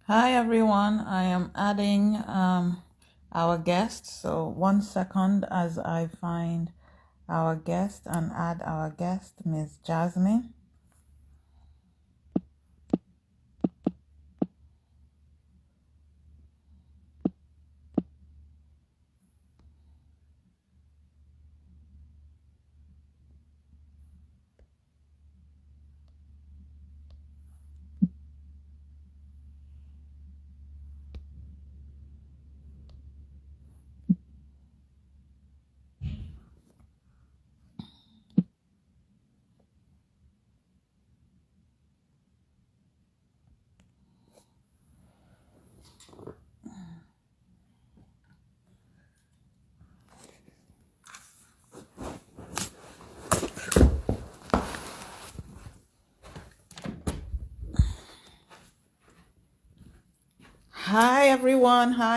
Hi everyone, I am adding our guest. So 1 second as I find our guest and add our guest, Miss Jasmine. Hi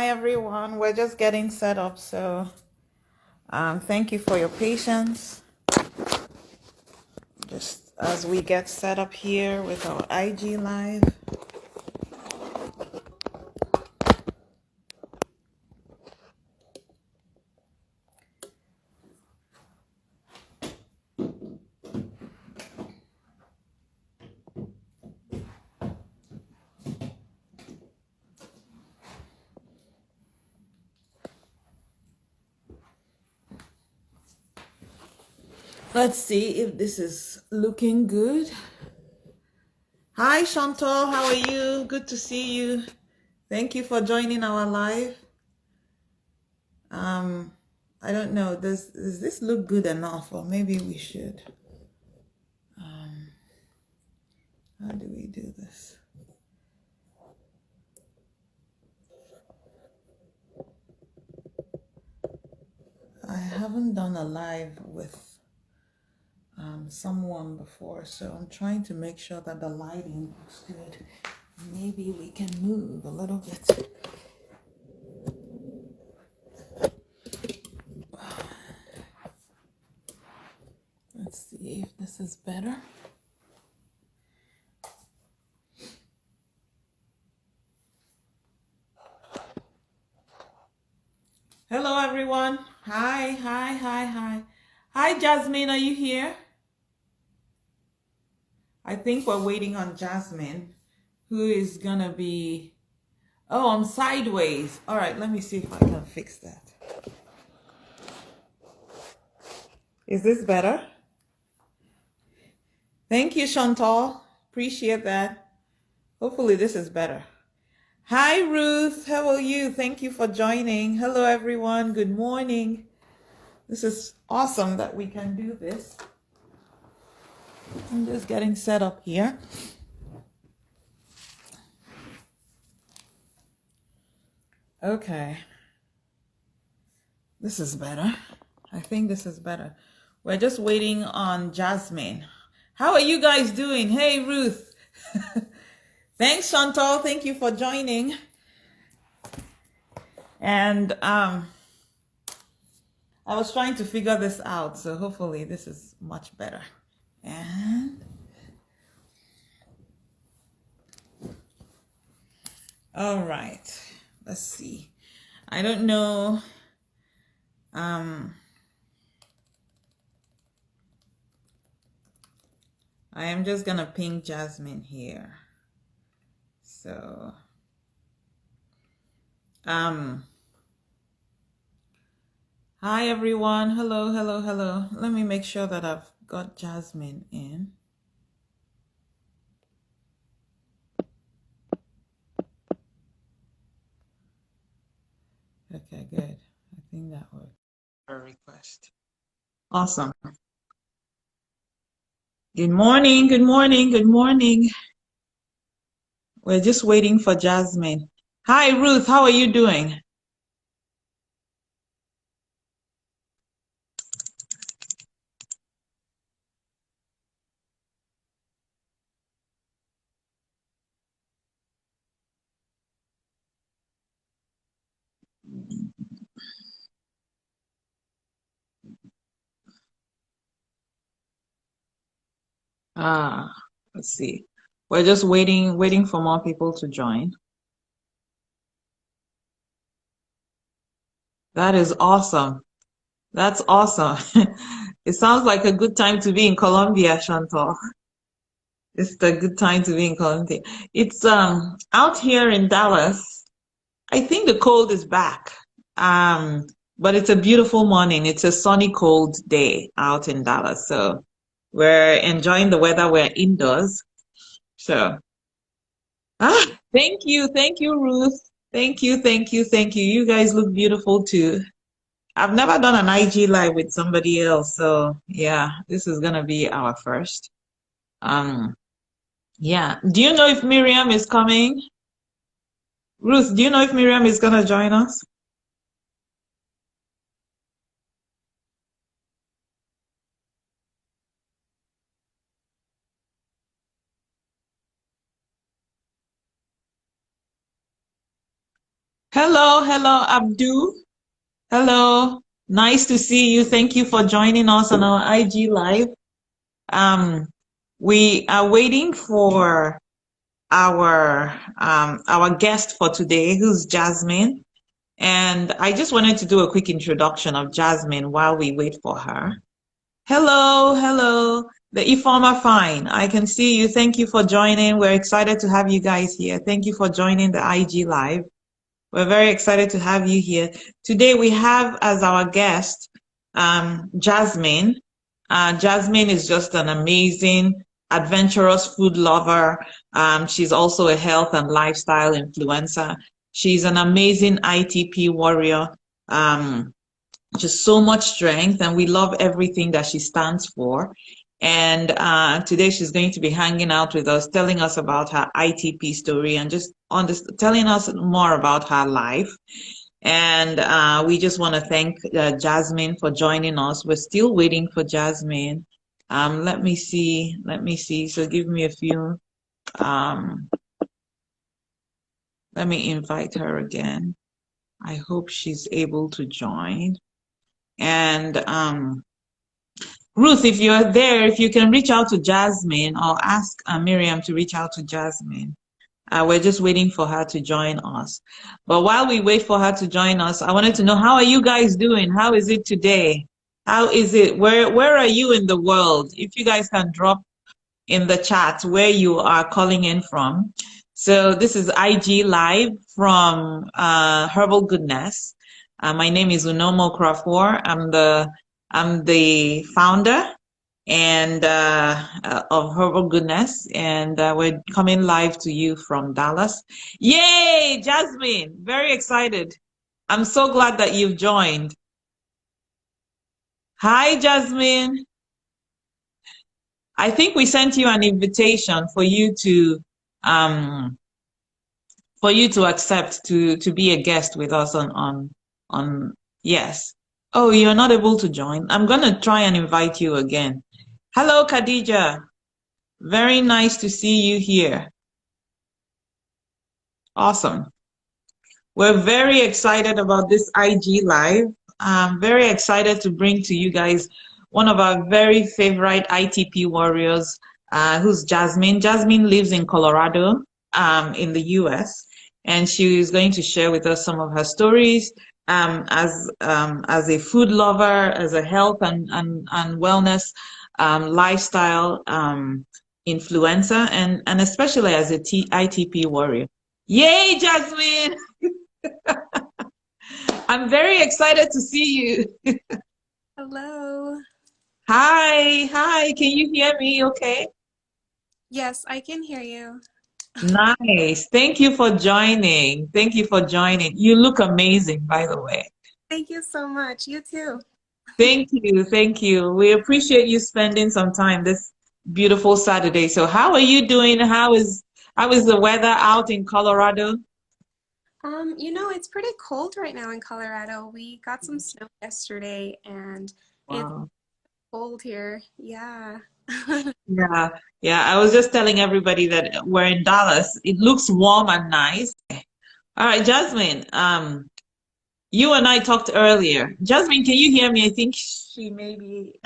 everyone. We're just getting set up, so thank you for your patience. Just as we get set up here with our IG live. Let's see if this is looking good. Hi Chantal, how are you? Good to see you. Thank you for joining our live. I don't know, does this look good enough, or maybe we should how do we do this? I haven't done a live with someone before, so I'm trying to make sure that the lighting looks good. Maybe we can move a little bit. Let's see if this is better. Hello everyone. Hi Jasmine, are you here? I think we're waiting on Jasmine, who is gonna be, oh, I'm sideways. All right, let me see if I can fix that. Is this better? Thank you, Chantal. Appreciate that. Hopefully this is better. Hi, Ruth. How are you? Thank you for joining. Hello, everyone. Good morning. This is awesome that we can do this. I'm just getting set up here. Okay. This is better. I think this is better. We're just waiting on Jasmine. How are you guys doing? Hey, Ruth. Thanks, Chantal. Thank you for joining. And I was trying to figure this out, so hopefully this is much better. And all right, let's see. I don't know. I am just gonna ping Jasmine here. So hi everyone. Hello. Let me make sure that I've got Jasmine in. Okay, good. I think that worked. A request. Awesome. Good morning. We're just waiting for Jasmine. Hi, Ruth. How are you doing? Let's see. We're just waiting for more people to join. That is awesome. That's awesome. It sounds like a good time to be in Colombia, Chantal. It's a good time to be in Colombia. It's out here in Dallas. I think the cold is back. Um, but it's a beautiful morning. It's a sunny, cold day out in Dallas. So we're enjoying the weather. We're indoors. So thank you, Ruth. Thank you, thank you, thank you. You guys look beautiful too. I've never done an IG live with somebody else, so yeah, this is gonna be our first. Um, yeah. Do you know if Miriam is coming? Ruth, do you know if Miriam is gonna join us? Hello, hello, Abdu. Hello. Nice to see you. Thank you for joining us on our IG live. Um, we are waiting for our guest for today, who's Jasmine. And I just wanted to do a quick introduction of Jasmine while we wait for her. Hello, hello. The Ifoma fine. I can see you. Thank you for joining. We're excited to have you guys here. Thank you for joining the IG live. We're very excited to have you here. Today we have as our guest Jasmine. Jasmine is just an amazing, adventurous food lover. She's also a health and lifestyle influencer. She's an amazing ITP warrior. Just so much strength, and we love everything that she stands for. And today she's going to be hanging out with us, telling us about her ITP story and just telling us more about her life. And we just want to thank Jasmine for joining us. We're still waiting for Jasmine. Let me see. So give me a few. Let me invite her again. I hope she's able to join. And Ruth, if you're there, if you can reach out to Jasmine or ask Miriam to reach out to Jasmine. We're just waiting for her to join us. But while we wait for her to join us, I wanted to know, how are you guys doing? How is it today? How is it? Where are you in the world? If you guys can drop in the chat where you are calling in from. So this is IG Live from Herbal Goodness. My name is Unomo Crawford. I'm the founder and of Herbal Goodness, and we're coming live to you from Dallas. Yay, Jasmine! Very excited. I'm so glad that you've joined. Hi, Jasmine. I think we sent you an invitation for you to accept to be a guest with us on yes. Oh, you're not able to join. I'm gonna try and invite you again. Hello, Khadija. Very nice to see you here. Awesome. We're very excited about this IG Live. I'm very excited to bring to you guys one of our very favorite ITP warriors, who's Jasmine. Jasmine lives in Colorado, in the US, and she is going to share with us some of her stories as a food lover, as a health and wellness lifestyle influencer, and especially as a ITP warrior. Yay, Jasmine! I'm very excited to see you. Hello. Hi. Can you hear me okay? Yes, I can hear you. Nice. Thank you for joining. Thank you for joining. You look amazing, by the way. Thank you so much. You too. Thank you. Thank you. We appreciate you spending some time this beautiful Saturday. So how are you doing? How is the weather out in Colorado? It's pretty cold right now in Colorado. We got some snow yesterday and it's Wow. cold here. Yeah. Yeah. Yeah. I was just telling everybody that we're in Dallas. It looks warm and nice. All right, Jasmine. You and I talked earlier. Jasmine, can you hear me? I think she may be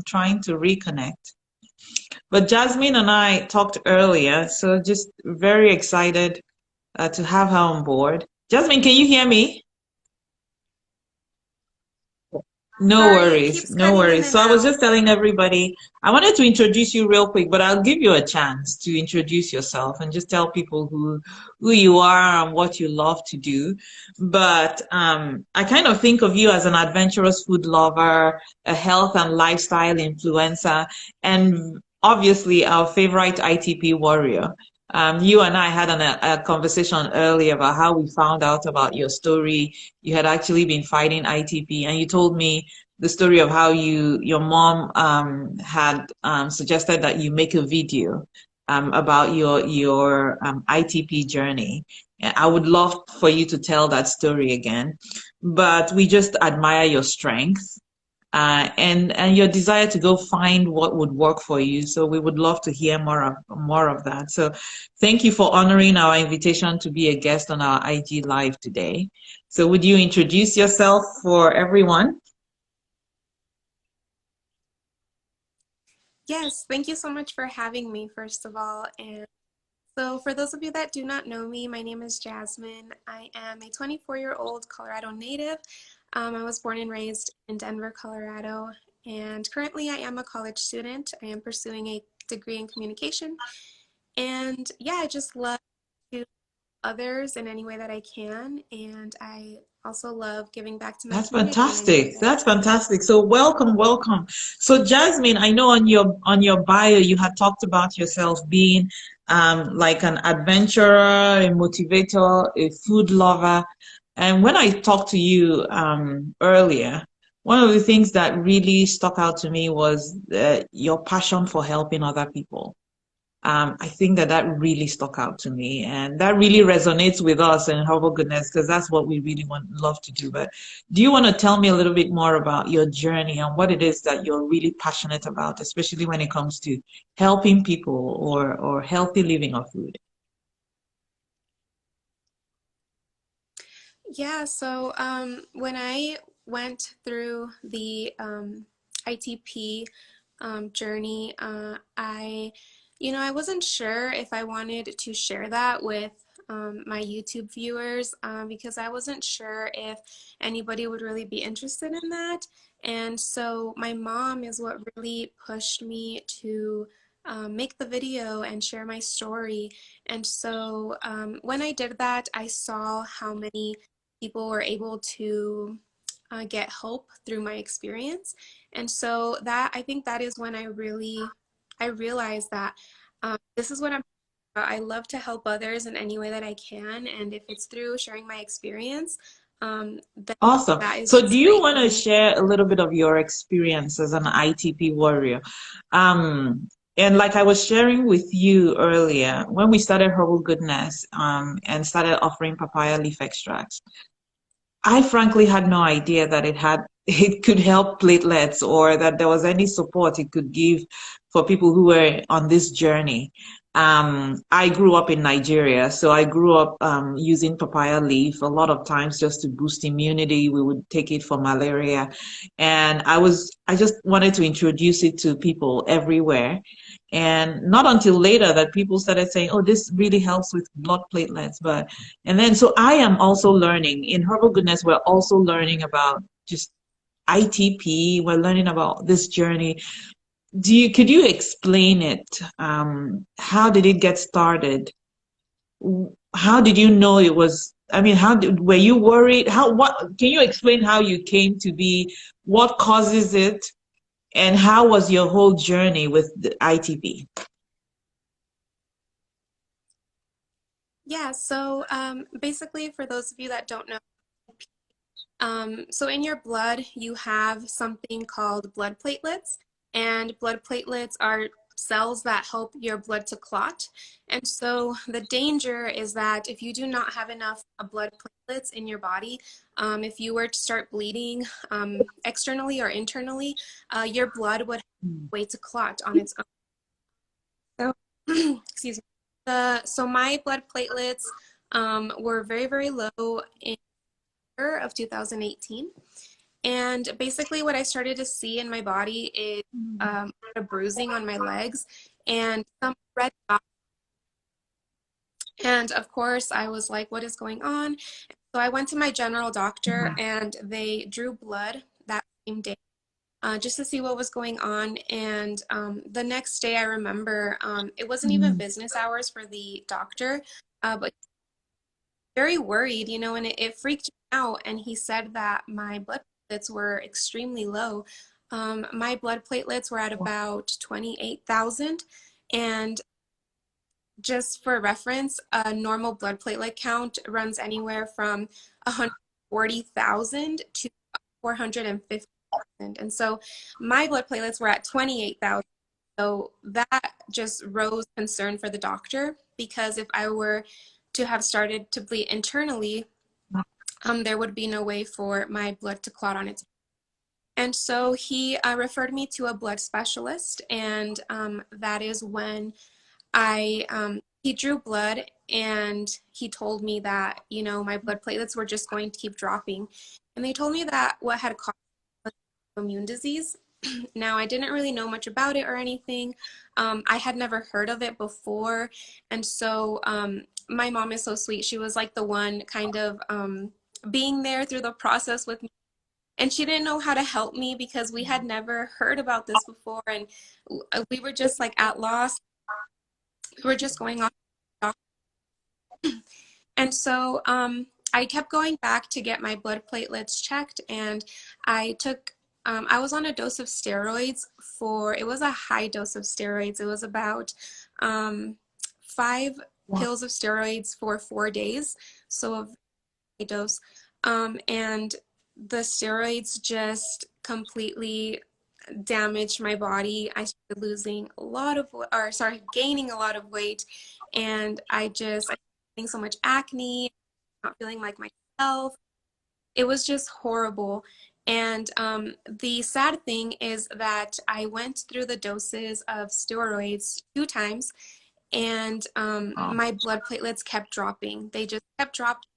trying to reconnect. But Jasmine and I talked earlier, so just very excited to have her on board. Jasmine, can you hear me? No Sorry, it worries, keeps no cutting in worries. and So I was out. just telling everybody, I wanted to introduce you real quick, but I'll give you a chance to introduce yourself and just tell people who you are and what you love to do. But I kind of think of you as an adventurous food lover, a health and lifestyle influencer, and obviously our favorite ITP warrior. You and I had a conversation earlier about how we found out about your story. You had actually been fighting ITP, and you told me the story of how your mom had suggested that you make a video about your ITP journey. And I would love for you to tell that story again, but we just admire your strength and your desire to go find what would work for you. So we would love to hear more of that. So thank you for honoring our invitation to be a guest on our IG Live today. So would you introduce yourself for everyone? Yes, thank you so much for having me, first of all. And so, for those of you that do not know me, my name is Jasmine. I am a 24-year-old Colorado native. I was born and raised in Denver, Colorado, and currently I am a college student. I am pursuing a degree in communication. And yeah, I just love to others in any way that I can. And I also love giving back to my That's community in any way fantastic. that I That's can. fantastic. So welcome, welcome. So Jasmine, I know on your bio you had talked about yourself being like an adventurer, a motivator, a food lover. And when I talked to you earlier, one of the things that really stuck out to me was your passion for helping other people. I think that really stuck out to me, and that really resonates with us in Herbal Goodness because that's what we really love to do. But do you want to tell me a little bit more about your journey and what it is that you're really passionate about, especially when it comes to helping people or healthy living or food? Yeah, so when I went through the ITP journey, I wasn't sure if I wanted to share that with my YouTube viewers because I wasn't sure if anybody would really be interested in that. And so my mom is what really pushed me to make the video and share my story. And so when I did that, I saw how many people were able to get help through my experience. And so that I think that is when I realized that this is what I'm about. I love to help others in any way that I can, and if it's through sharing my experience, then Awesome. that is So do just you great want for to me. share a little bit of your experience as an ITP warrior? And like I was sharing with you earlier, when we started Herbal Goodness, and started offering papaya leaf extracts, I frankly had no idea that it could help platelets or that there was any support it could give for people who were on this journey. I grew up in Nigeria, so I grew up using papaya leaf a lot of times just to boost immunity. We would take it for malaria, and I just wanted to introduce it to people everywhere. And not until later that people started saying, "Oh, this really helps with blood platelets." And then, so I am also learning in Herbal Goodness. We're also learning about just ITP. We're learning about this journey. Could you explain it? How did it get started? How did you know it was? I mean, were you worried? Can you explain how you came to be? What causes it? And how was your whole journey with the ITP? Yeah, so basically, for those of you that don't know, so in your blood, you have something called blood platelets, and blood platelets are cells that help your blood to clot. And so the danger is that if you do not have enough blood platelets in your body, if you were to start bleeding externally or internally, your blood would have a way to clot on its own. So, excuse me. So my blood platelets were very, very low in of 2018. And basically, what I started to see in my body is a bruising on my legs and some red dots. And of course, I was like, what is going on? So I went to my general doctor and they drew blood that same day, just to see what was going on. And the next day, I remember it wasn't even business hours for the doctor, but very worried, you know, and it freaked me out. And he said that my blood platelets were extremely low. My blood platelets were at about 28,000. And just for reference, a normal blood platelet count runs anywhere from 140,000 to 450,000. And so my blood platelets were at 28,000. So that just rose concern for the doctor, because if I were to have started to bleed internally, there would be no way for my blood to clot on its own. And so he referred me to a blood specialist, and that is when he drew blood, and he told me that, you know, my blood platelets were just going to keep dropping. And they told me that what had caused immune disease. Now, I didn't really know much about it or anything. I had never heard of it before. And so my mom is so sweet. She was like the one kind of being there through the process with me. And she didn't know how to help me because we had never heard about this before. And we were just like at loss. We were just going on. And so I kept going back to get my blood platelets checked, and I was on a dose of steroids it was a high dose of steroids. It was about 5 pills of steroids for 4 days, so a high dose. And the steroids just completely damaged my body. I started losing a lot of, or sorry, gaining a lot of weight, and I getting so much acne, not feeling like myself. It was just horrible. And the sad thing is that I went through the doses of steroids 2 times, and my blood platelets kept dropping. They just kept dropping.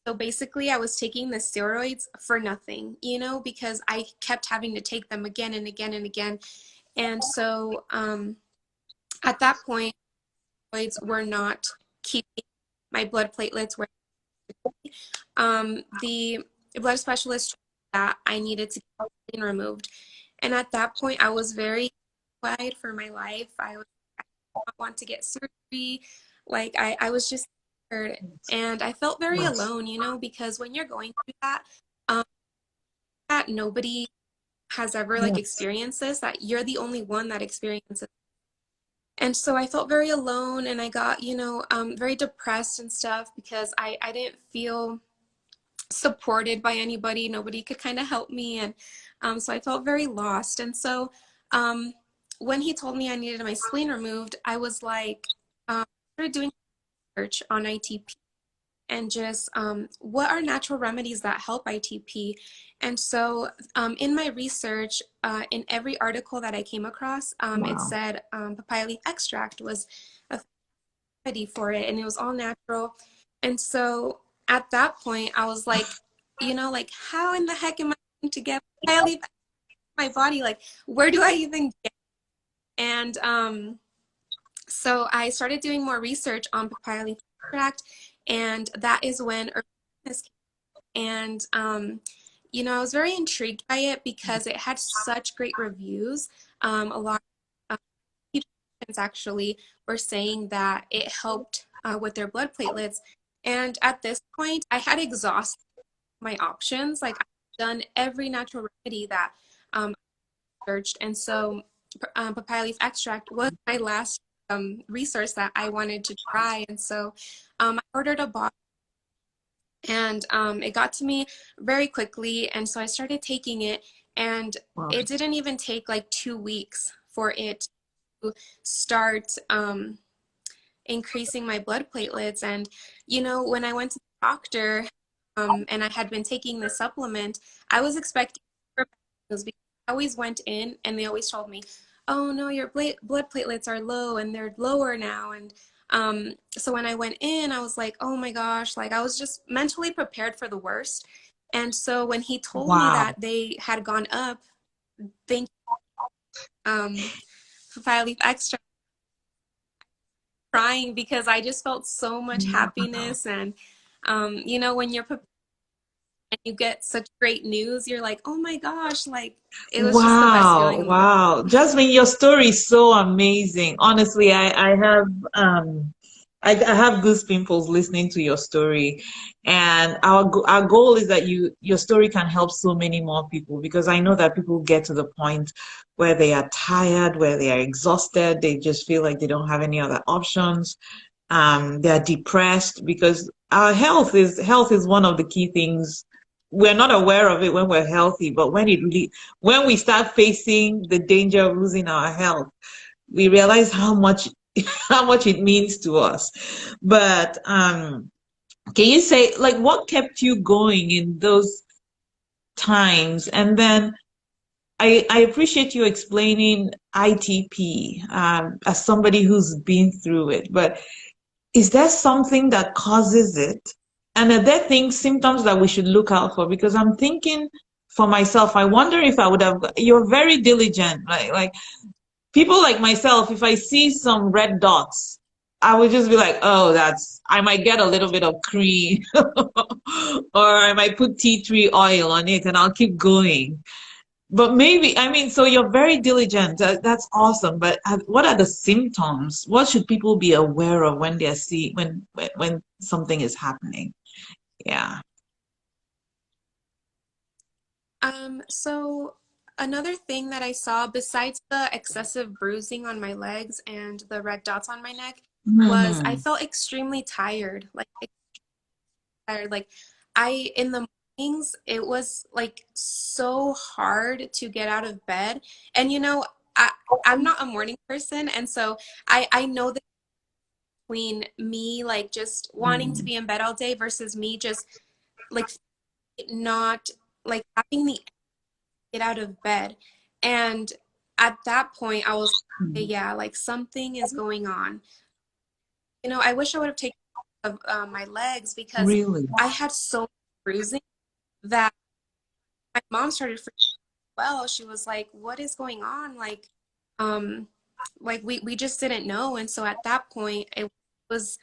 So basically, I was taking the steroids for nothing, you know, because I kept having to take them again and again and again. And so at that point, steroids were not keeping my blood platelets where the blood specialist told me that I needed to get spleen removed. And at that point, I was very terrified for my life. I did not want to get surgery. Like I was just scared, and I felt very alone, you know, because when you're going through um, that nobody has ever like experienced this, that you're the only one that experiences. And so I felt very alone, and I got, you know, very depressed and stuff because I didn't feel supported by anybody. Nobody could kind of help me. And so I felt very lost. And so when he told me I needed my spleen removed, I was like, started doing research on ITP and just what are natural remedies that help ITP. And so in my research, in every article that I came across, it said papaya leaf extract was a remedy for it, and it was all natural. And so at that point, I was like, you know, like, how in the heck am I going to get papaya leaf in my body? Like, where do I even get? And so I started doing more research on papaya leaf extract, and that is when Herbal Goodness came. And you know, I was very intrigued by it because it had such great reviews. A lot of patients actually were saying that it helped with their blood platelets. And at this point, I had exhausted my options. Like I've done every natural remedy that I searched, and so papaya leaf extract was my last resource that I wanted to try. And so I ordered a bottle, and it got to me very quickly. And so I started taking it, and it didn't even take like 2 weeks for it to start increasing my blood platelets. And, you know, when I went to the doctor and I had been taking the supplement, I was expecting because I always went in and they always told me, oh no, your blood platelets are low and they're lower now. And so when I went in, I was like, oh my gosh, like I was just mentally prepared for the worst. And so when he told me that they had gone up, thank papaya leaf extra, crying because I just felt so much happiness. And you know, when you're and you get such great news. You're like, oh my gosh, like it was just the best Wow, feeling in the world. wow. Jasmine, your story is so amazing. Honestly, I have goose pimples listening to your story. And our goal is that your story can help so many more people, because I know that people get to the point where they are tired, where they are exhausted, they just feel like they don't have any other options. They're depressed because our health is one of the key things. We're not aware of it when we're healthy, but when we start facing the danger of losing our health, we realize how much how much it means to us. But can you say, like, what kept you going in those times? And then I appreciate you explaining ITP, as somebody who's been through it. But is there something that causes it? And are there things, symptoms that we should look out for? Because I'm thinking for myself, I wonder if I would have, you're very diligent, like people like myself, if I see some red dots, I would just be like, oh, I might get a little bit of cream or I might put tea tree oil on it and I'll keep going. But maybe, I mean, so you're very diligent. That's awesome. But what are the symptoms? What should people be aware of when they see when something is happening? Yeah. So another thing that I saw besides the excessive bruising on my legs and the red dots on my neck was I Hmm. felt extremely tired, like tired. Like I in the mornings, it was like so hard to get out of bed. And I I'm not a morning person, and so I know that between me like just wanting to Hmm. be in bed all day versus me just like not like having the get out of bed. And at that point, I was like, yeah, like something is going on. I wish I would have taken of my legs because Really? I had so much bruising that my mom started freaking out. Well, she was like, "What is going on?" Um, like we just didn't know, and so at that point, it was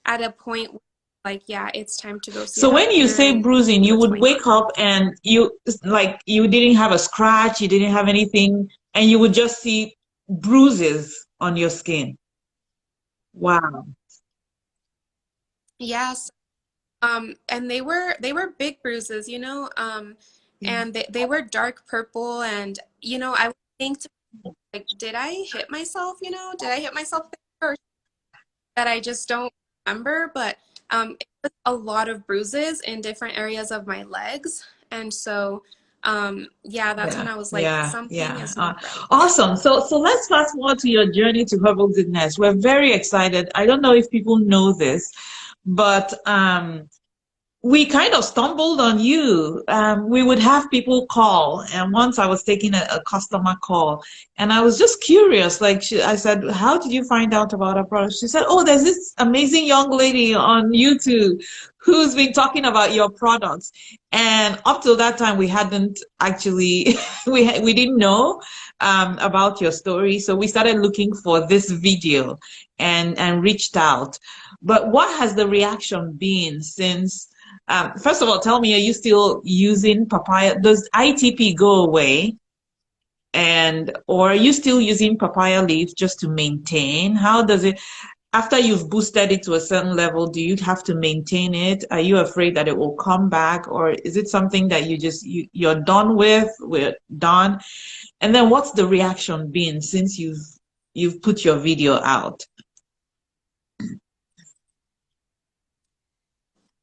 at a point where, like, yeah, it's time to go see a So when you doctor say and bruising, see you what's would going on. wake up and you didn't have a scratch, you didn't have anything, and you would just see bruises on your skin. Wow. Yes. And they were big bruises, and they were dark purple, and I would think to, like, did I hit myself? Did I hit myself there, or that I just don't remember? But it was a lot of bruises in different areas of my legs, and so yeah, that's when Yeah, I was like, yeah, something yeah. is not right. Awesome. So let's fast forward to your journey to Herbal Goodness. We're very excited. I don't know if people know this, but we kind of stumbled on you. We would have people call, and once I was taking a customer call, and I was just curious. Like I said, how did you find out about our product? She said, "Oh, there's this amazing young lady on YouTube who's been talking about your products." And up till that time, we hadn't actually we didn't know about your story, so we started looking for this video and reached out. But what has the reaction been since? First of all, tell me, are you still using papaya? Does ITP go away? And or are you still using papaya leaves just to maintain? How does it, after you've boosted it to a certain level, do you have to maintain it? Are you afraid that it will come back? Or is it something that you're done with? We're done. And then what's the reaction been since you've put your video out?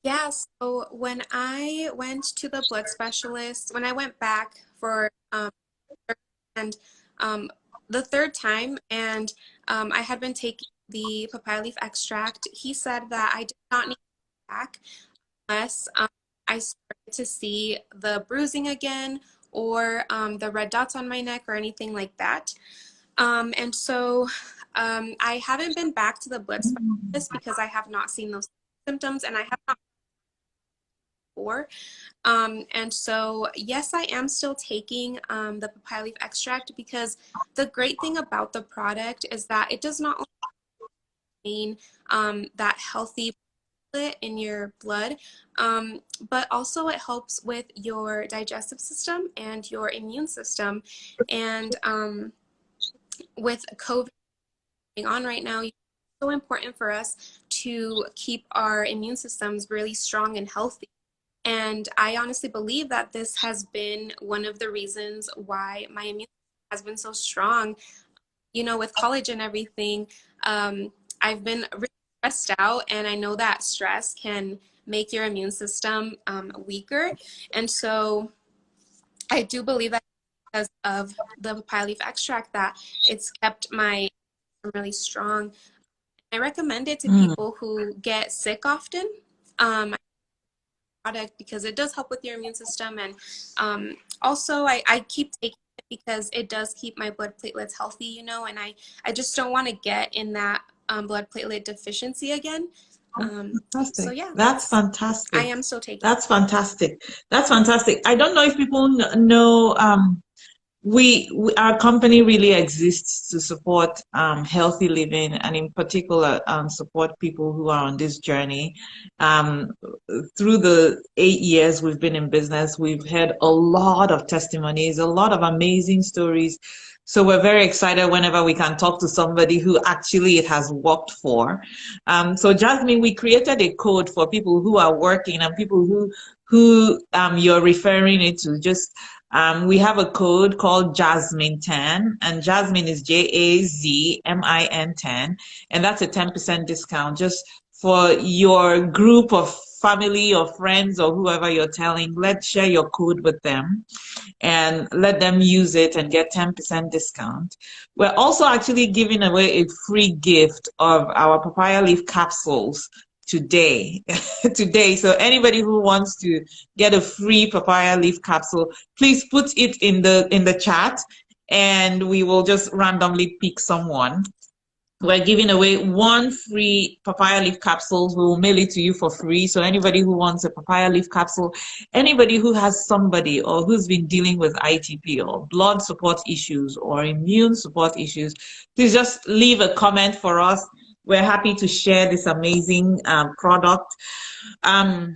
Yeah, so when I went to the blood specialist, when I went back for and um, the third time, and I had been taking the papaya leaf extract, he said that I did not need to go back unless I started to see the bruising again or the red dots on my neck or anything like that. And so I haven't been back to the blood specialist because I have not seen those symptoms, and I have not before. And so, yes, I am still taking the papaya leaf extract because the great thing about the product is that it does not only contain that healthy it in your blood, but also it helps with your digestive system and your immune system. And with COVID going on right now, it's so important for us to keep our immune systems really strong and healthy. And I honestly believe that this has been one of the reasons why my immune system has been so strong. You know, with college and everything, I've been really stressed out, and I know that stress can make your immune system weaker. And so I do believe that because of the papaya leaf extract that it's kept my really strong. I recommend it to Mm. people who get sick often. Product because it does help with your immune system, and also I keep taking it because it does keep my blood platelets healthy, you know, and I just don't want to get in that blood platelet deficiency again. So Fantastic. yeah, That's I fantastic. am still taking. That's fantastic. That's fantastic. I don't know if people know, our company really exists to support healthy living, and in particular support people who are on this journey. Um, Through the 8 years we've been in business, we've had a lot of testimonies, a lot of amazing stories. So we're very excited whenever we can talk to somebody who actually it has worked for. So Jasmine, we created a code for people who are working and people who you're referring it to. Just we have a code called Jasmine 10, and Jasmine is JAZMIN 10, and that's a 10% discount just for your group of family or friends or whoever you're telling. Let's share your code with them and let them use it and get 10% discount. We're also actually giving away a free gift of our papaya leaf capsules today. Today. So anybody who wants to get a free papaya leaf capsule, please put it in the chat and we will just randomly pick someone. We're giving away one free papaya leaf capsule. We will mail it to you for free. So anybody who wants a papaya leaf capsule, anybody who has somebody or who's been dealing with ITP or blood support issues or immune support issues, please just leave a comment for us. We're happy to share this amazing product. Um,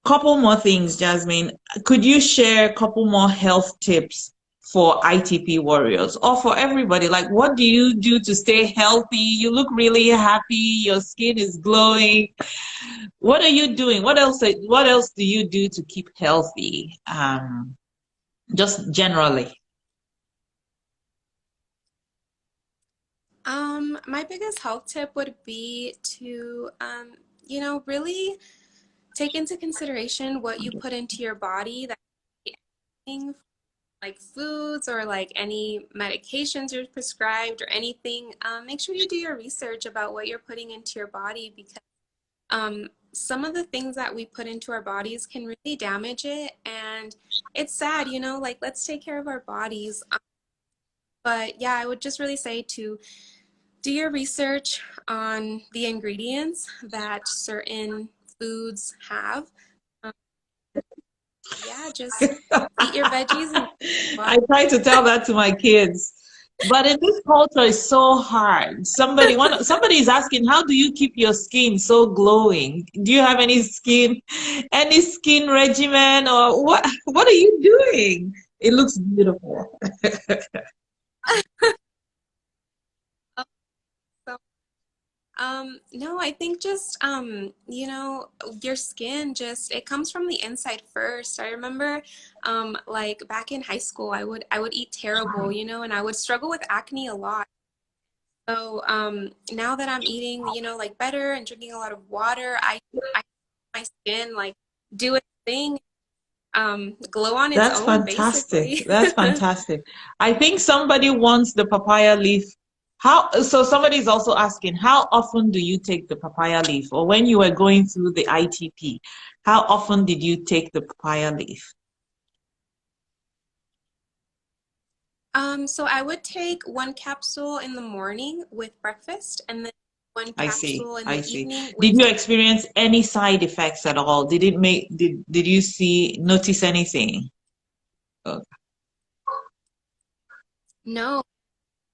Couple more things, Jasmine. Could you share a couple more health tips for ITP warriors or for everybody? Like, what do you do to stay healthy? You look really happy. Your skin is glowing. What are you doing? What else do you do to keep healthy? Just generally. My biggest health tip would be to you know, really take into consideration what you put into your body, that like foods or like any medications you're prescribed or anything. Make sure you do your research about what you're putting into your body, because some of the things that we put into our bodies can really damage it. And it's sad, you know, like let's take care of our bodies. But yeah, I would just really say to do your research on the ingredients that certain foods have. Um, yeah, just eat your veggies and I try to tell that to my kids. But in this culture, it's so hard. Somebody is asking, how do you keep your skin so glowing? Do you have any skin regimen, or what? What are you doing? It looks beautiful. so no, I think just you know, your skin just it comes from the inside first. I remember like back in high school, I would eat terrible, you know, and I would struggle with acne a lot. So now that I'm eating, you know, like better and drinking a lot of water, I my skin like do its thing, glow on its That's own fantastic. basically. That's fantastic. I think somebody wants the papaya leaf. So somebody is also asking, how often do you take the papaya leaf? Or when you were going through the ITP, how often did you take the papaya leaf? So I would take one capsule in the morning with breakfast, and then one I see. capsule in I the see. evening Did with you dinner. experience any side effects at all? Did you notice anything? Oh, No,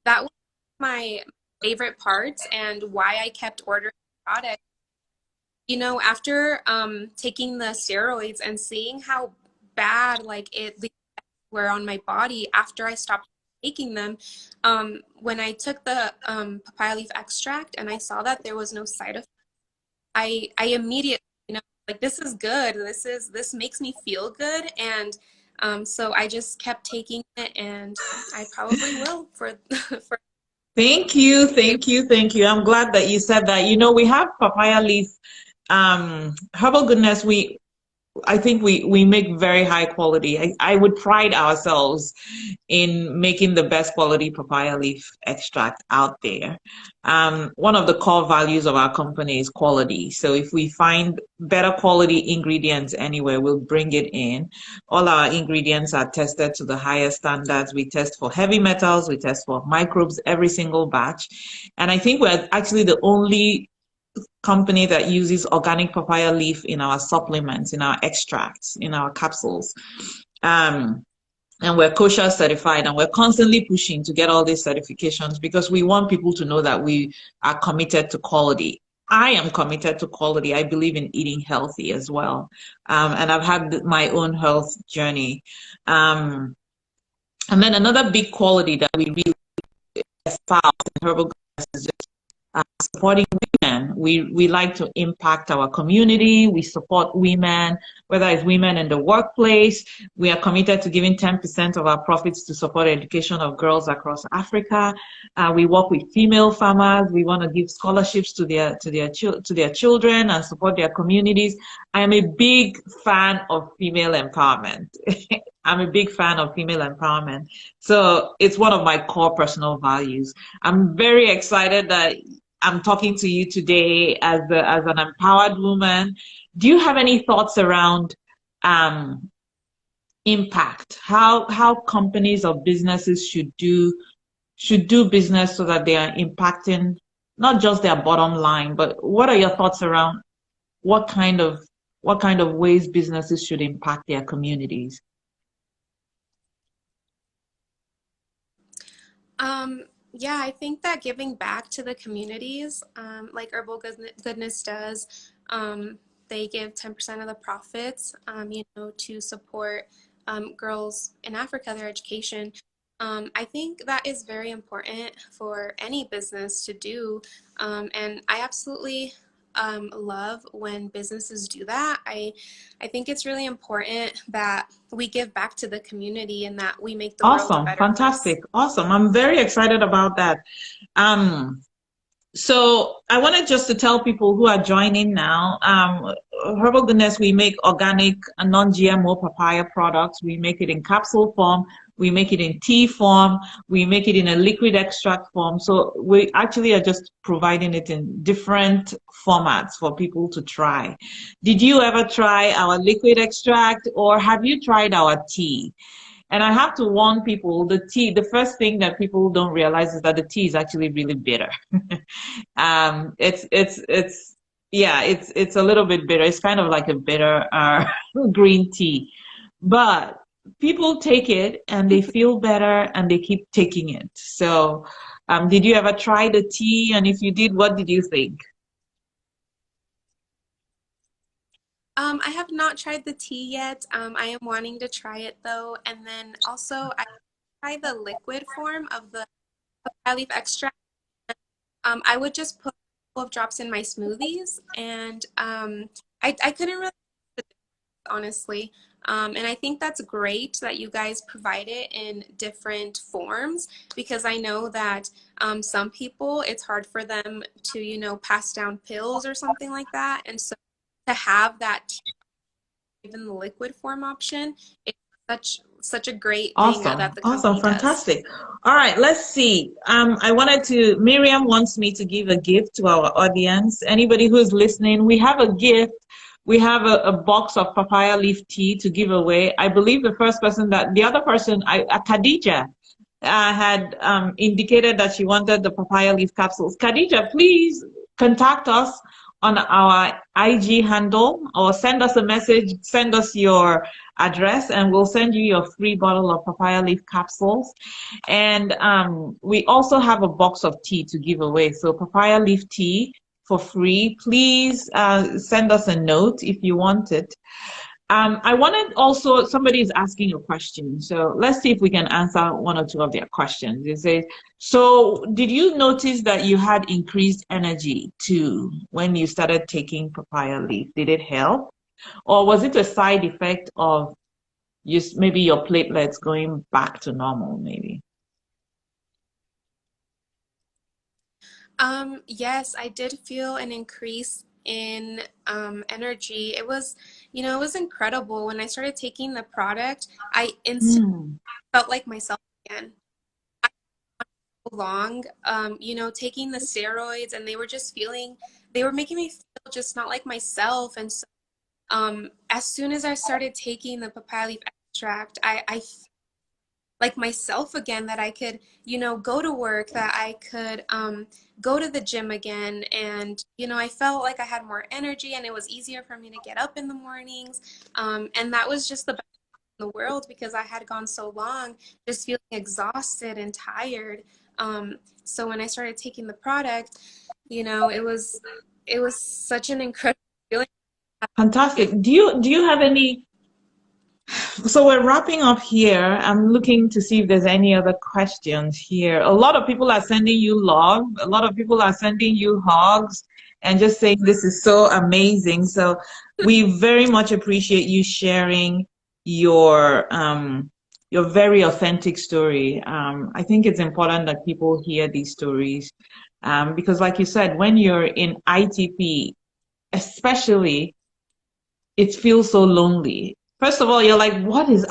that was my favorite parts and why I kept ordering products. you know, after taking the steroids and seeing how bad like the were on my body after I stopped taking them, when I took the papaya leaf extract and I saw that there was no side effect, I immediately, you know, like this is good. This makes me feel good, and so I just kept taking it, and I probably will for for. Thank you, thank you, thank you. I'm glad that you said that. You know, we have papaya leaf, Herbal Goodness. I think we make very high quality. I would pride ourselves in making the best quality papaya leaf extract out there. One of the core values of our company is quality. So if we find better quality ingredients anywhere, we'll bring it in. All our ingredients are tested to the highest standards. We test for heavy metals, we test for microbes every single batch. And I think we're actually the only company that uses organic papaya leaf in our supplements, in our extracts, in our capsules. And we're kosher certified, and we're constantly pushing to get all these certifications because we want people to know that we are committed to quality. I am committed to quality. I believe in eating healthy as well. And I've had my own health journey. And then another big quality that we really espouse in Herbal Goodness is just supporting women. We like to impact our community. We support women, whether it's women in the workplace. We are committed to giving 10% of our profits to support education of girls across Africa. We work with female farmers. We want to give scholarships to their children and support their communities. I am a big fan of female empowerment. I'm a big fan of female empowerment. So it's one of my core personal values. I'm very excited that I'm talking to you today as an empowered woman. Do you have any thoughts around impact? How companies or businesses should do business so that they are impacting not just their bottom line, but what are your thoughts around what kind of ways businesses should impact their communities? Yeah, I think that giving back to the communities, like Goodness does, they give 10% of the profits, you know, to support girls in Africa, their education. I think that is very important for any business to do, and I absolutely love when businesses do that. I think it's really important that we give back to the community and that we make the world a Awesome, better place. fantastic, awesome. I'm very excited about that. Um, So I wanted just to tell people who are joining now, Herbal Goodness, we make organic and non-GMO papaya products. We make it in capsule form. We make it in tea form. We make it in a liquid extract form. So we actually are just providing it in different formats for people to try. Did you ever try our liquid extract, or have you tried our tea? And I have to warn people, the first thing that people don't realize is that the tea is actually really bitter. It's yeah, it's a little bit bitter. It's kind of like a bitter green tea, but people take it and they feel better and they keep taking it. So, did you ever try the tea? And if you did, what did you think? I have not tried the tea yet. I am wanting to try it though. And then also I tried the liquid form of the papaya leaf extract. I would just put a couple of drops in my smoothies, and I couldn't really honestly. And I think that's great that you guys provide it in different forms, because I know that some people, it's hard for them to, you know, pass down pills or something like that. And so to have that even the liquid form option, it's such a great thing Awesome, that the awesome, company does. fantastic. All right, let's see. Miriam wants me to give a gift to our audience. Anybody who's listening, we have a gift. We have a box of papaya leaf tea to give away. I believe the other person, Khadija, had indicated that she wanted the papaya leaf capsules. Khadija, please contact us on our IG handle or send us a message, send us your address, and we'll send you your free bottle of papaya leaf capsules. And we also have a box of tea to give away. So papaya leaf tea for free, please send us a note if you want it. I wanted also, somebody is asking a question. So let's see if we can answer one or two of their questions. It says, so did you notice that you had increased energy too when you started taking papaya leaf? Did it help? Or was it a side effect of maybe your platelets going back to normal, maybe? Yes, I did feel an increase in energy. It was, it was incredible. When I started taking the product, I instantly Hmm. felt like myself again. Long, taking the steroids, and they were making me feel just not like myself. And so, as soon as I started taking the papaya leaf extract, I like myself again, that I could, go to work, that I could go to the gym again. And, I felt like I had more energy and it was easier for me to get up in the mornings. And that was just the best in the world, because I had gone so long just feeling exhausted and tired. So when I started taking the product, it was such an incredible feeling. Fantastic. Do you have any? So we're wrapping up here. I'm looking to see if there's any other questions here. A lot of people are sending you love. A lot of people are sending you hugs and just saying this is so amazing. So we very much appreciate you sharing your very authentic story. I think it's important that people hear these stories because, like you said, when you're in ITP, especially, it feels so lonely. First of all, you're like, what is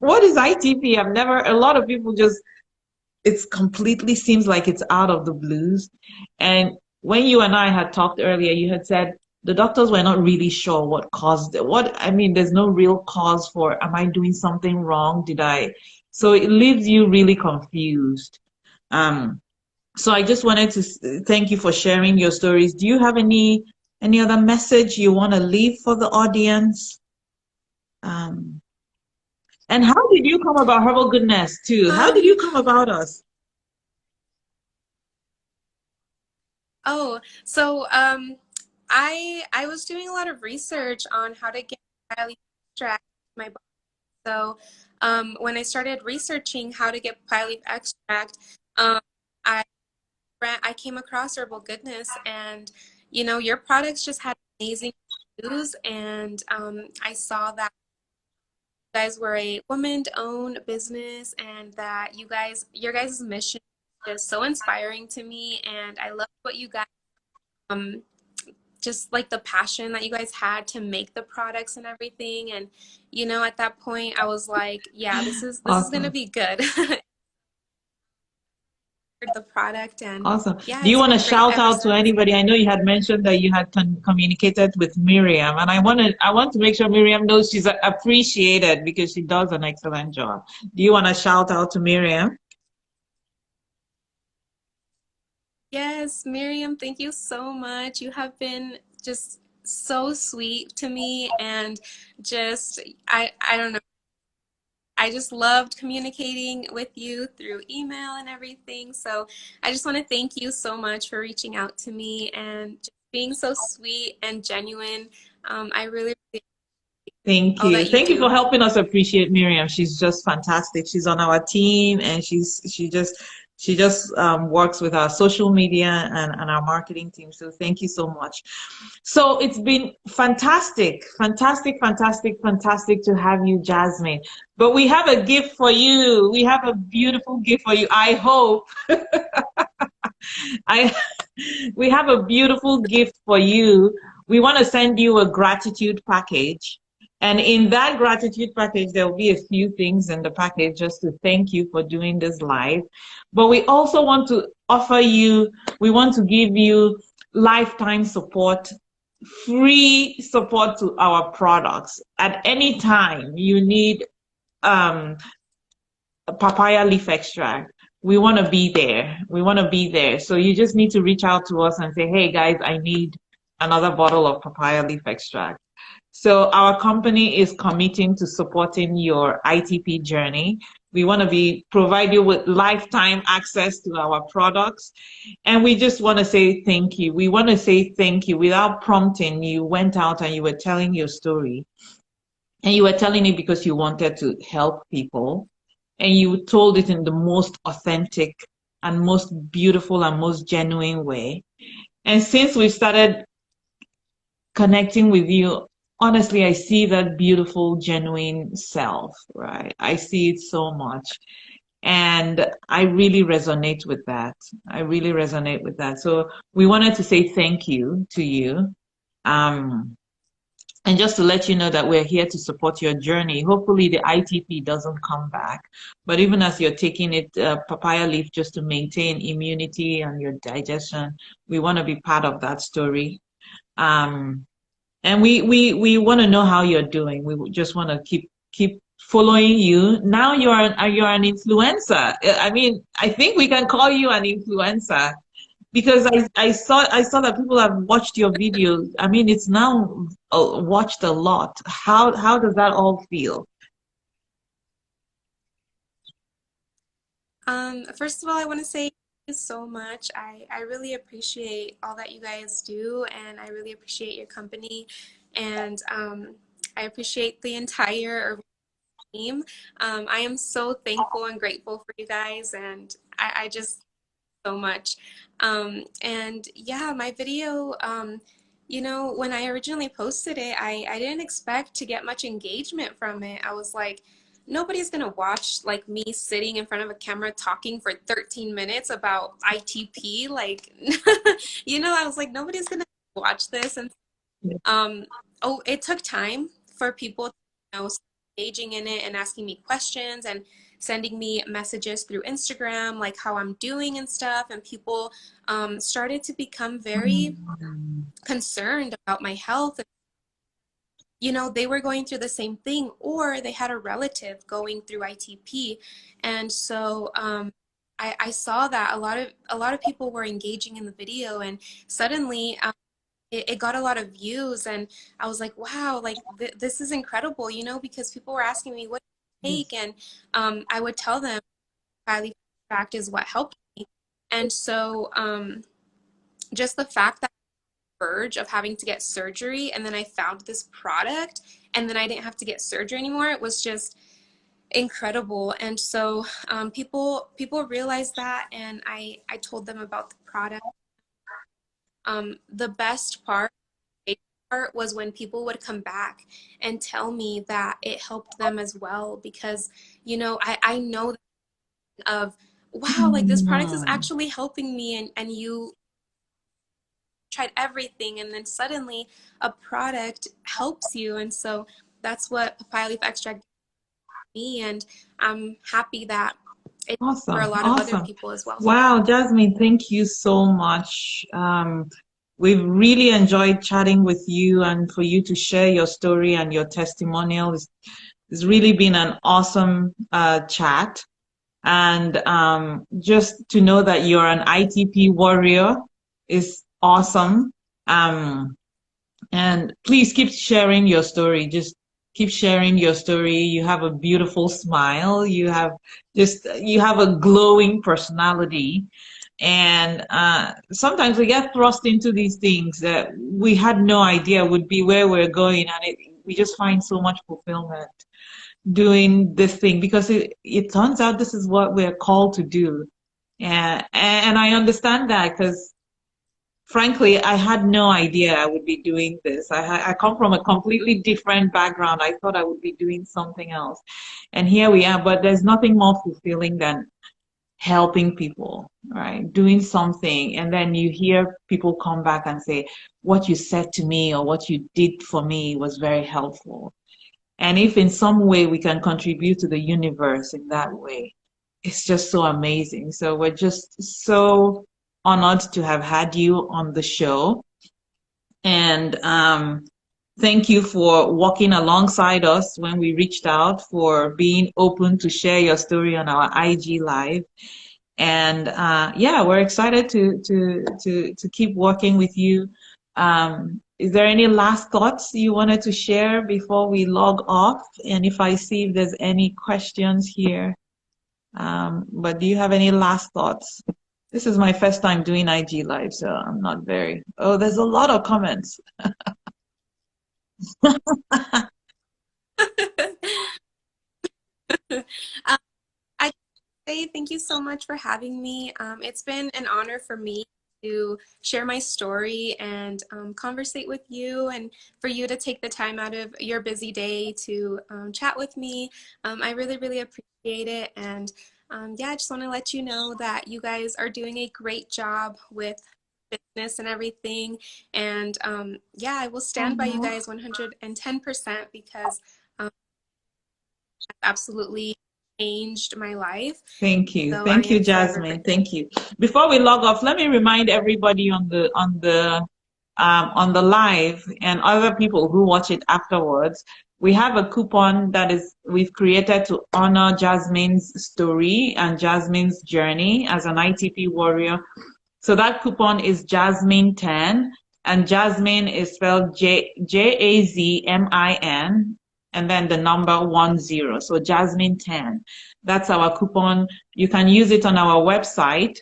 ITP? I've never, a lot of people just, it's completely seems like it's out of the blues. And when you and I had talked earlier, you had said the doctors were not really sure what caused it. I mean, there's no real cause for, am I doing something wrong? Did I? So it leaves you really confused. Um, so I just wanted to thank you for sharing your stories. Do you have any other message you want to leave for the audience? Um, and how did you come about Herbal Goodness too? How did you Um, come about us? oh, so I was doing a lot of research on how to get papaya leaf extract in my body. So when I started researching how to get papaya leaf extract, um, I I came across Herbal Goodness, and your products just had amazing reviews, and I saw that you guys were a woman-owned business, and that your guys' mission is just so inspiring to me, and I love what you guys um just like the passion that you guys had to make the products and everything. And at that point I was like, yeah, this is gonna Awesome. be good. The product, and Awesome. yeah, Do you it's want to been great shout ever out to since. anybody? I know you had mentioned that you had communicated with Miriam, and I want to make sure Miriam knows she's appreciated because she does an excellent job. Do you want to shout out to Miriam? Yes, Miriam, thank you so much. You have been just so sweet to me, and just I don't know. I just loved communicating with you through email and everything. So I just want to thank you so much for reaching out to me and just being so sweet and genuine. I really appreciate Thank all you. that you Thank you for do. helping us appreciate Miriam. She's just fantastic. She's on our team and she just works with our social media and our marketing team. So thank you so much. So it's been fantastic, fantastic, fantastic, fantastic to have you, Jasmine. But we have a gift for you. We have a beautiful gift for you. I hope I we have a beautiful gift for you. We want to send you a gratitude package. And in that gratitude package, there will be a few things in the package just to thank you for doing this live. But we also want to we want to give you lifetime support, free support to our products. At any time you need um, papaya leaf extract, we want to be there. We want to be there. So you just need to reach out to us and say, hey guys, I need another bottle of papaya leaf extract. So our company is committing to supporting your ITP journey. We want to provide you with lifetime access to our products. And we just want to say thank you. We want to say thank you. Without prompting, you went out and you were telling your story. And you were telling it because you wanted to help people. And you told it in the most authentic and most beautiful and most genuine way. And since we started connecting with you, honestly, I see that beautiful, genuine self, right? I see it so much. And I really resonate with that. I really resonate with that. So we wanted to say thank you to you. Um, and just to let you know that we're here to support your journey. Hopefully the ITP doesn't come back. But even as you're taking it, papaya leaf, just to maintain immunity and your digestion, we want to be part of that story. And we want to know how you're doing. We just want to keep following you. Now you're an influencer. I mean, I think we can call you an influencer because I saw that people have watched your videos. I mean, it's now watched a lot. How does that all feel? First of all, I want to say thank you so much. I really appreciate all that you guys do, and I really appreciate your company, and I appreciate the entire Herbal team. I am so thankful and grateful for you guys, and I just so much. And yeah, my video, you know, when I originally posted it, I didn't expect to get much engagement from it. I was like, nobody's gonna watch like me sitting in front of a camera talking for 13 minutes about ITP. Like, you know, I was like, nobody's gonna watch this. And oh, it took time for people to, you know, engaging in it and asking me questions and sending me messages through Instagram, like how I'm doing and stuff. And people started to become very concerned about my health. You know, they were going through the same thing, or they had a relative going through ITP. And so I saw that a lot of people were engaging in the video, and suddenly it got a lot of views, and I was like, wow, like this is incredible, you know, because people were asking me what to take, and I would tell them highly fact is what helped me. And so just the fact that verge of having to get surgery, and then I found this product, and then I didn't have to get surgery anymore, it was just incredible. And so people realized that, and I told them about the product. The best part was when people would come back and tell me that it helped them as well, because you know I know of, wow, like this product is Mm. actually helping me, and you tried everything, and then suddenly a product helps you. And so that's what papaya leaf extract did me, and I'm happy that it's for a Awesome, lot of other awesome. people as well. Wow, Jasmine, thank you so much. We've really enjoyed chatting with you, and for you to share your story and your testimonial. It's really been an awesome chat. And just to know that you're an ITP warrior is awesome. Um, and please keep sharing your story. Just keep sharing your story. You have a beautiful smile. You have a glowing personality. And sometimes we get thrust into these things that we had no idea would be where we're going, and we just find so much fulfillment doing this thing because it turns out this is what we're called to do. And I understand that because frankly, I had no idea I would be doing this. I come from a completely different background. I thought I would be doing something else. And here we are, but there's nothing more fulfilling than helping people, right? Doing something. And then you hear people come back and say, what you said to me or what you did for me was very helpful. And if in some way we can contribute to the universe in that way, it's just so amazing. So we're just so honored to have had you on the show. And thank you for walking alongside us when we reached out, for being open to share your story on our IG Live. And yeah, we're excited to keep working with you. Is there any last thoughts you wanted to share before we log off? And if I see if there's any questions here. But do you have any last thoughts? This is my first time doing IG Live, so I'm not very. Oh, there's a lot of comments. Um, I say thank you so much for having me. It's been an honor for me to share my story and conversate with you, and for you to take the time out of your busy day to chat with me. I really, really appreciate it. And yeah, I just want to let you know that you guys are doing a great job with business and everything. And yeah, I will stand by you Oh, guys 110% because absolutely changed my life. thank you. So I Thank you, am forever Jasmine. grateful. Thank you. Before we log off, let me remind everybody on the live and other people who watch it afterwards. We have a coupon that is we've created to honor Jasmine's story and Jasmine's journey as an ITP warrior. So that coupon is Jasmine 10, and Jasmine is spelled Jazmin, and then the number 10. So Jasmine 10. That's our coupon. You can use it on our website.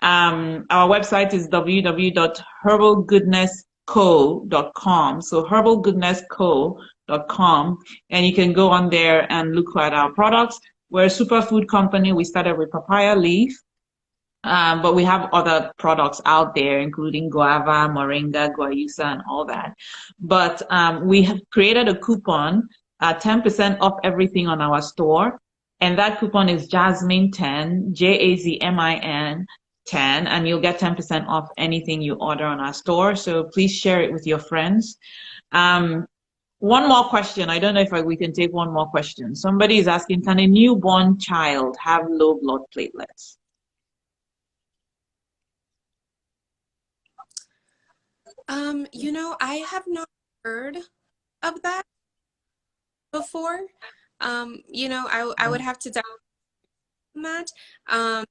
Our website is www.herbalgoodnessco.com. So herbalgoodnessco.com, and you can go on there and look at our products. We're a superfood company. We started with papaya leaf. But we have other products out there, including guava, moringa, guayusa, and all that. But we have created a coupon, 10% off everything on our store. And that coupon is Jasmine 10, Jazmin 10, and you'll get 10% off anything you order on our store. So please share it with your friends. Um, one more question. I don't know if we can take one more question. Somebody is asking, can a newborn child have low blood platelets? You know, I have not heard of that before. You know, I would have to dive on that. Um,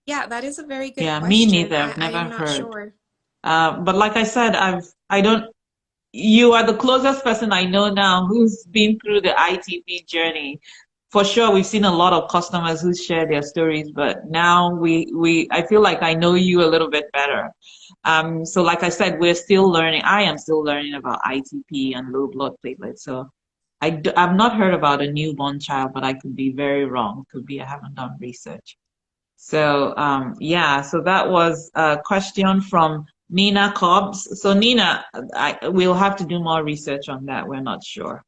yeah, that is a very good Yeah, me question. neither. I've I never am not heard. sure. But like I said, I don't, you are the closest person I know now who's been through the ITP journey. For sure, we've seen a lot of customers who share their stories, but now I feel like I know you a little bit better. So like I said, we're still learning. I am still learning about ITP and low blood platelets. So I've not heard about a newborn child, but I could be very wrong. Could be I haven't done research. So yeah, so that was a question from Nina Cobbs. So Nina, we'll have to do more research on that. We're not sure.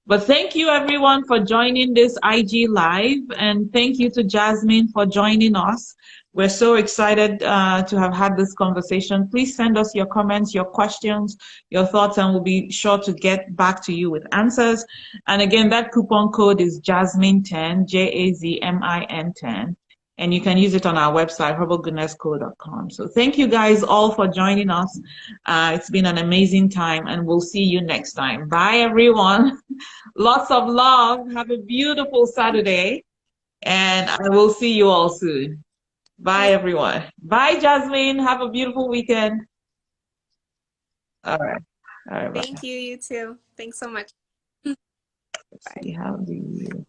But thank you everyone for joining this IG Live, and thank you to Jasmine for joining us. We're so excited to have had this conversation. Please send us your comments, your questions, your thoughts, and we'll be sure to get back to you with answers. And again, that coupon code is Jasmine10, Jazmin 10. And you can use it on our website, herbalgoodnessco.com. So thank you guys all for joining us. It's been an amazing time, and we'll see you next time. Bye, everyone. Lots of love. Have a beautiful Saturday, and I will see you all soon. Bye, everyone. Bye, Jasmine. Have a beautiful weekend. All right. All right, bye. Thank you, you too. Thanks so much. Let's see, how do you